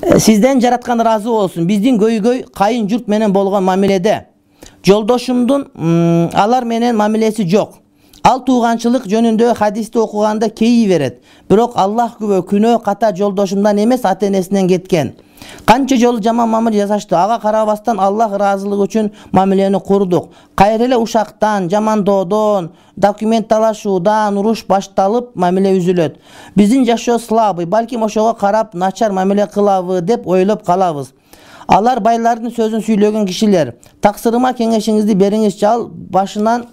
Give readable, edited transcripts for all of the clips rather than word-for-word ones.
Sizden жараткан разы болсун. Биздин көйгөй кайын журт менен болгон мамиледе. Жолдошумдун алар менен мамилеси жок. Ал тууганчылык жөнүндө хадисти окуганда кейи берет. Бирок Аллах күбө күнөө ката жолдошумдан эмес ата-энесинен кеткен. Канча жолу жаман мамиле жасашты. Ага карабастан Аллах ыраазылыгы үчүн мамилени курдук. Кайра эле ушактан, жамандоодон, документ талашуудан уруш башталып мамиле үзүлөт. Биздин жашоо слабый, балким ошого карап начар мамиле кылабы деп ойлоп калабыз. Алар байлардын сөзүн сүйлөгөн кишилер. Таксырыма кеңешиңизди бериңизчи. Ал башынан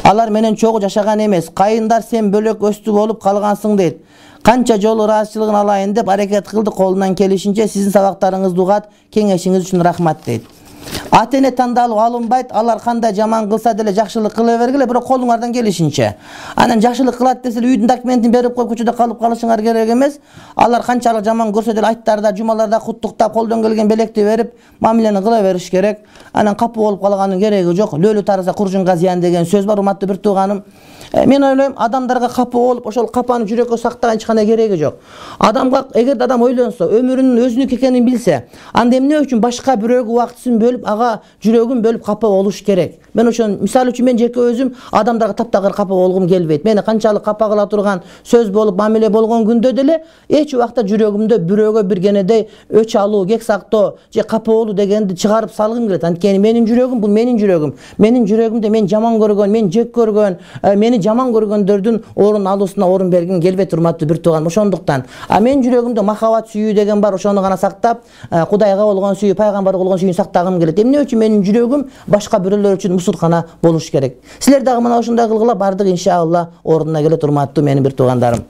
алар менен чогуу жашаган эмес. Кайындар сен бөлөк өстү болуп калгансың дейт. Канча жолу ыраазычылыгын алайын деп аракет кылды, колунан келишинче. Сиздин сабактарыңызды угат, кеңешиңиз үчүн рахмат дейт. Ата-эне тандалып алынбайт. Алар кандай жаман кылса деле жакшылык кыла бергиле, бирок колуңардан келишинче. Анан жакшылык кылат десе үйдүн документин берип коюп көчөдө калып калышыңар керек эмес. Алар канчалык жаман көрсө деле айттарда, жумаларда куттуктап, колдон келген белекти берип, мамилени кыла бериш керек. Анан капы болуп калганын кереги жок. Лөлү тараса куржунга зыян деген сөз бар, урматтуу бир тууганым. Мен ойлойм, адамдарга капы болуп, ошол капаны жүрөккө сактаган эч кандай кереги жок. Адамга эгерде адам ойлонсо, өмүрүнүн өзүнүкү экенин билсе, анда эмне үчүн башка бирөөгө убактысын бөлүп, ага жүрөгүн бөлүп капа болуш керек. Мен ошон мисалы үчүн мен жеке өзүм адамдарга таптагыр капа болгум келбейт. Мени канчалык капа кыла турган сөз болуп, мамиле болгон күндө деле эч убакта жүрөгүмдө бирөөгө бир кенедей өч алуу, кек сактоо же капа болуу дегенди чыгарып салгым келет. Анткени менин жүрөгүм бул менин жүрөгүм. Менин жүрөгүмдө мен жаман көргөн, мен жек көргөн, мени жаман көргөндөрдүн орун алуусуна орун бергим келбейт, урматтуу бир тууган. Ошондуктан мен жүрөгүмдө махабат сүйүү деген бар, ошону гана сактап, Кудайга болгон сүйүү, пайгамбарга болгон сүйүүнү сактагым келет. Эмне үчүн менин жүрөгүм башка бирөөлөр үчүн мусуркана болуш керек. Силер дагы мына ошондой кылгыла, бардык иншалла ордуна келет, урматтуу менин бир туугандарым.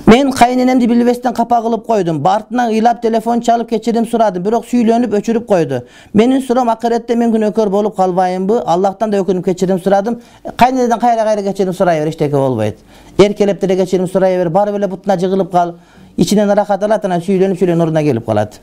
Мен кайненемди билбестен капа кылып койдум. Бартынан ыйлап телефон чалып кечирим сурадым, бирок сүйлөнүп өчүрүп койду. Менин сурам акыретте мен күнөөкөр болуп калбайынбы? Аллахтан да өкүнүп кечирим сурадым. Кайненеден кайра кечирим сурай бер, эчтеке болбойт. Эркелеп деле кечирим сурай бер, барып эле бутуна жыгылып кал. Ичинен аракат алат, анан сүйлөнүп ордуна келип калат.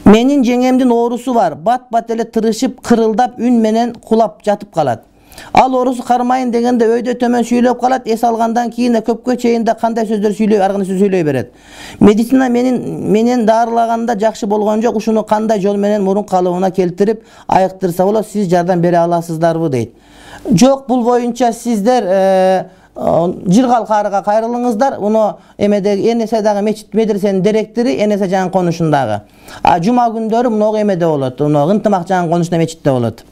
Менин жеңемдин оорусу бар. Бат-бат эле тырышып, кырылдап, үн менен кулап жатып калат. Ал оорусу кармайын дегенде өйдө төмөн сүйлөп калат. Эс алгандан кийин көпкө чейин да кандай сөздөр сүйлөй, аргысы сүйлөй берет. Медицина менен дарылаганда жакшы болгон жок. Ушуну кандай жол менен мурун калыбына келтирип айыктырса болот? Сиз жардам бере аласыздарбы дейт. Жок, бул боюнча сиздер Жыргал каарыга кайрылыңыздар. Уну эмедеги Энеседагы мечит медресенин директору Энесе жан конушундагы. Жума күндөрү муну эмеде болот. Уну Ынтымак жан конушунда мечитте болот.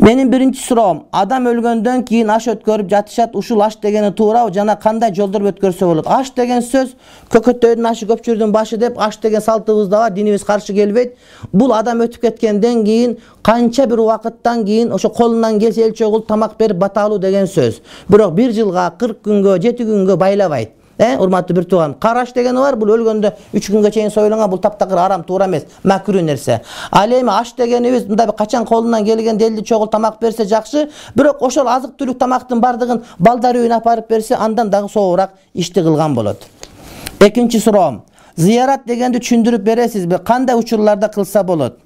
Менин биринчи суроом, адам өлгөндөн кийин аш өткөрүп жатышат. Ушул аш дегени туурабы жана кандай жолдор өткөрсө болот? Аш деген сөз көкөттөйдүн ашы көпчүрдүн башы деп аш деген салтыбызда бар, динибиз каршы келбейт. Бул адам өтүп кеткенден кийин канча бир убакыттан кийин ошо колунан келсе эл чогулуп тамак берип бата алуу деген сөз. Бирок 1 жылга, 40 күнгө, 7 күнгө байлабайт. Урматтуу бир тууган, караш дегени бар, бул өлгөндө 3 күнгө чейин союлган, бул таптакыр арам, туура эмес, макруу нерсе. Ал эми аш дегенибиз мындай качан колунан келген делди чогул тамак берсе жакшы, бирок ошол азык түлүк тамактын бардыгын балдар үйүнө апарып берсе, андан дагы сообурак ишти кылган болот. Экинчи суроом, зыярат дегенди түшүндүрүп бересизби? Кандай учурларда кылса болот?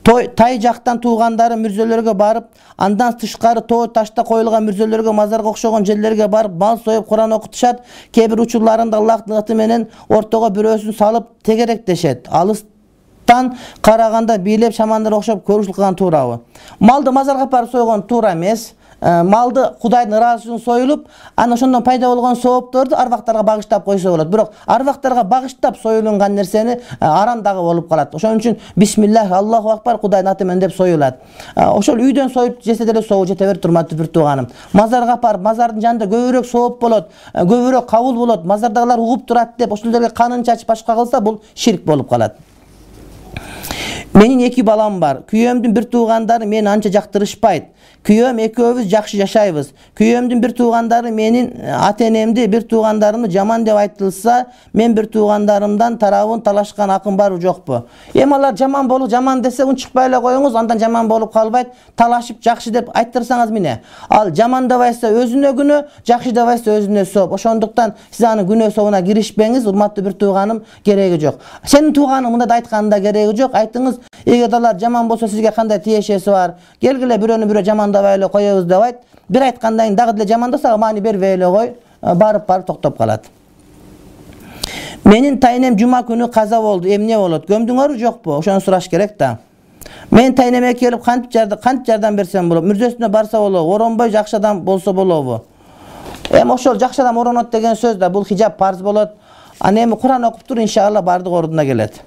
Тай жактан туугандары мүрзөлөргө барып, андан тышкары тоо ташта коюлган мүрзөлөргө, мазарга окшогон жерлерге барып, мал союп, Куран окутушат. Кээ бир учурларында Аллахтын аты менен ортого бирөөсүн салып тегеректешет. Алыстан караганда бийлеп шамандар окшоп көрүшүл кылган туурабы? Малды мазарга апарып сойгон туура эмес. Малды Кудайдын ыраазы үчүн союлуп, анан ошондон пайда болгон соопторду арбактарга багыштап койсо болот. Бирок арбактарга багыштап союлган нерсени арам дагы болуп калат. Ошон үчүн бисмиллах, Аллаху акбар, Кудайдын аты менен деп союлат. Ошол үйдөн союп жесе деле соо жете берет, урматтуу бир тууганым. Мазарга апарып, мазардын жанында көбүрөөк сооп болот, көбүрөөк кабыл болот, мазардагылар угуп турат деп ошол жерге канын чачып башка кылса, бул ширк болуп калат. Менин 2 балам бар. Күйөөмдүн бир туугандары мени анча жактырышпайт. Күйөөм экөөбүз жакшы жашайбыз. Күйөөмдүн бир туугандары менин ата-энемди, бир туугандарымды жаман деп айтылса, мен бир туугандарымдан тарабын талашкан акым барбы жокпу? Эми алар жаман болуп, жаман десе унчукпай эле коюңуз, андан жаман болуп калбайт. Талашып жакшы деп айттырсаңыз міне. Ал жаман деп айтса өзүнө күнөө, жакшы деп айтса өзүнө сооп. Ошондуктан сиз анын күнөө сообуна киришпеңиз, урматтуу бир тууганым, кереги жок. Сенин тууганың мындай айтканында кереги жок. Айтыңыз, эгер алар жаман болсо сизге кандай тиешеси бар? Келгиле бирөөнү бирөө жамандабай эле коебуз деп айт. Бир айткандан кийин дагы деле жамандаса маани бербей эле кой, барып токтоп калат. Menin tayinem cuma günü kaza oldu. Emne bolot. Gömdüңөрбү жокпу? Ошону сураш керек да. Men tayneme kelip kant жардам берсем болот. Мүрзөсүнө барса болот. Оронбой жакшы адам болсо болобу? Ошол жакшы адам оронот деген сөз да. Бул хижап парз болот. Аны эми Кур'ан окуп тур, иншалла бардык ордуна келет.